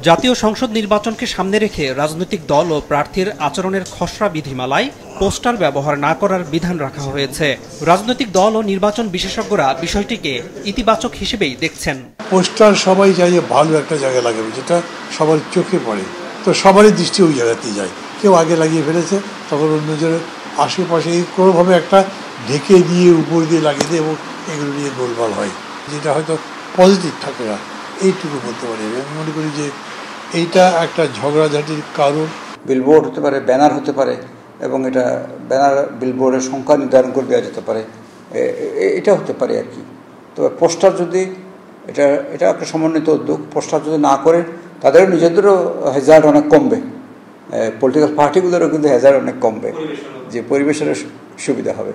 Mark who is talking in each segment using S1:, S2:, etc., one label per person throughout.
S1: জাতীয় সংসদ নির্বাচনকে সামনে রেখে রাজনৈতিক দল ও প্রার্থীর আচরণের খসড়া বিধিমালায় পোস্টার ব্যবহার না করার বিধান রাখা হয়েছে। রাজনৈতিক দল ও নির্বাচন বিশেষজ্ঞরা বিষয়টিকে ইতিবাচক হিসেবেই দেখছেন।
S2: পোস্টার সবাই চাই ভালো একটা জায়গায় লাগাবে, যেটা সবার চোখে পড়ে, তো সবারই দৃষ্টি ওই জায়গাতেই যায়। কেউ আগে লাগিয়ে ফেলেছে, তখন অন্যজনের আশেপাশে কোনোভাবে একটা ঢেকে দিয়ে উপর দিয়ে লাগিয়ে দেয় এবং এগুলো নিয়ে গোলমাল হয়, যেটা হয়তো পজিটিভ থাকে না, এইটুকু বলতে পারি। আমি মনে করি যে এইটা একটা ঝগড়াঝাটির কারণ।
S3: বিলবোর্ড হতে পারে, ব্যানার হতে পারে, এবং এটা ব্যানার বিলবোর্ডের সংখ্যা নির্ধারণ করে দেওয়া যেতে পারে, এটা হতে পারে আর কি। তবে পোস্টার যদি এটা একটা সমন্বিত উদ্যোগ, পোস্টার যদি না করে তাদেরও নিজেদেরও হ্যাজার্ড অনেক কমবে, পলিটিক্যাল পার্টিগুলোরও কিন্তু হ্যাজার্ড অনেক কমবে, যে পরিবেশের সুবিধা হবে।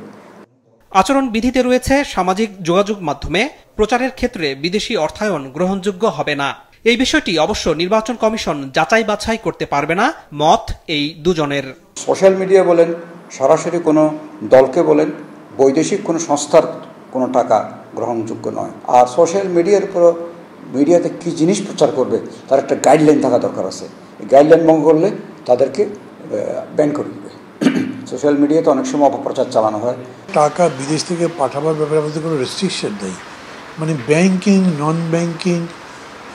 S1: আচরণবিধিতে রয়েছে সামাজিক যোগাযোগ মাধ্যমে প্রচারের ক্ষেত্রে বিদেশি অর্থায়ন গ্রহণযোগ্য হবে না। এই বিষয়টি অবশ্য নির্বাচন কমিশন যাচাই বাছাই করতে পারবে না, মত এই দুজনের।
S3: সোশ্যাল মিডিয়া বলেন, সরাসরি কোনো দলকে বলেন, বৈদেশিক কোনো সংস্থার কোনো টাকা গ্রহণযোগ্য নয়। আর সোশ্যাল মিডিয়ার উপর মিডিয়াতে কী জিনিস প্রচার করবে তার একটা গাইডলাইন থাকা দরকার আছে। এই গাইডলাইন ভঙ্গ করলে তাদেরকে ব্যান করে দেবে। সোশ্যাল মিডিয়াতে অনেক সময় অপপ্রচার চালানো হয়।
S2: টাকা বিদেশ থেকে পাঠাবার ব্যাপারে আমাদের কোনো রেস্ট্রিকশন নেই, মানে banking, non banking,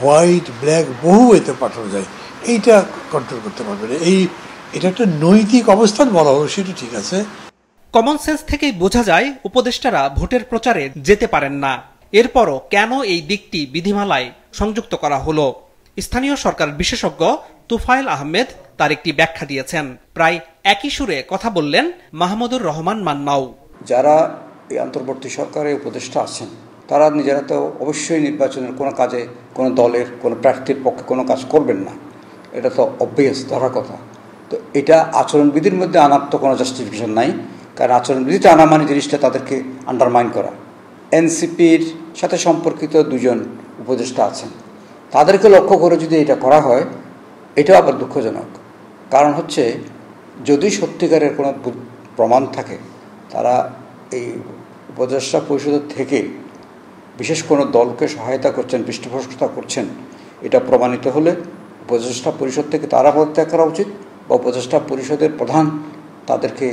S2: white, black, বহু এতে পাঠানো যায়, এইটা কন্ট্রোল করতে পারবে না। এটা একটা নৈতিক অবস্থান বলা হলো, সেটা ঠিক আছে।
S1: কমন সেন্স থেকেই বোঝা যায় উপদেষ্টারা ভোটের প্রচারে যেতে পারেন না। এরপরও কেন এই দিকটি বিধিমালায় সংযুক্ত করা হলো? স্থানীয় সরকার বিশেষজ্ঞ তুফাইল আহমেদ তার একটি ব্যাখ্যা দিয়েছেন। প্রায় একই সুরে কথা বললেন মাহমুদুর রহমান মান্নাও।
S3: যারা এই অন্তর্বর্তী সরকারের উপদেষ্টা আছেন তারা নিজেরা তো অবশ্যই নির্বাচনের কোনো কাজে কোনো দলের কোনো প্রার্থীর পক্ষে কোনো কাজ করবেন না, এটা তো অবভিয়াস ধরার কথা। তো এটা আচরণবিধির মধ্যে আনার তো কোনো জাস্টিফিকেশন নাই, কারণ আচরণবিধিতে আনা মানে জিনিসটা তাদেরকে আন্ডারমাইন করা। এনসিপির সাথে সম্পর্কিত দুজন উপদেষ্টা আছেন, তাদেরকে লক্ষ্য করে যদি এটা করা হয়, এটাও আবার দুঃখজনক। কারণ হচ্ছে যদি সত্যিকারের কোনো প্রমাণ থাকে তারা এই উপদেষ্টা পরিষদের থেকে বিশেষ কোনো দলকে সহায়তা করছেন, পৃষ্ঠপোষকতা করছেন, এটা প্রমাণিত হলে উপদেষ্টা পরিষদ থেকে তারা পদত্যাগ করা উচিত, বা উপদেষ্টা পরিষদের প্রধান তাদেরকে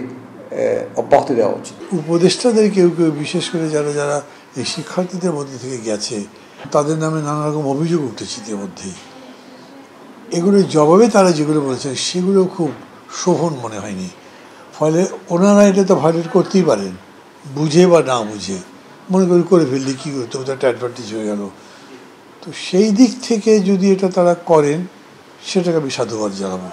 S3: অব্যাহতি দেওয়া উচিত।
S2: উপদেষ্টাদের কেউ কেউ, বিশেষ করে যারা এই শিক্ষার্থীদের মধ্যে থেকে গেছে, তাদের নামে নানা রকম অভিযোগ উঠেছে ইতিমধ্যেই। এগুলোর জবাবে তারা যেগুলো বলেছেন সেগুলো খুব শোভন মনে হয়নি। ফলে ওনারা এটা তো ভায়োলেট করতেই পারেন, বুঝে বা না বুঝে, মনে করে ফেললে কী করতে, ওটা একটা অ্যাডভান্টেজ হয়ে গেল। তো সেই দিক থেকে যদি এটা তারা করেন, সেটাকে আমি সাধুবাদ জানাবো।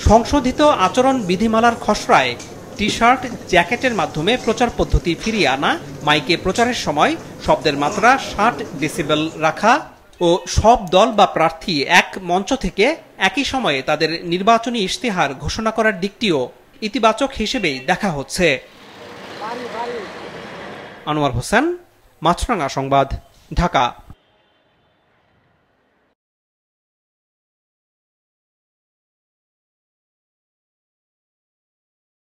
S1: সংশোধিত আচরণ বিধিমালার খসড়ায় টি শার্ট, জ্যাকেটের মাধ্যমে প্রচার পদ্ধতি ফিরিয়ে আনা, মাইকে প্রচারের সময় শব্দের মাত্রা 60 ডেসিবেল রাখা ও সব দল বা প্রার্থী এক মঞ্চ থেকে একই সময়ে তাদের নির্বাচনী ইশতেহার ঘোষণা করার দিকটিও ইতিবাচক হিসেবেই দেখা হচ্ছে। আনোয়ার হোসেন, মাছরাঙা সংবাদ, ঢাকা।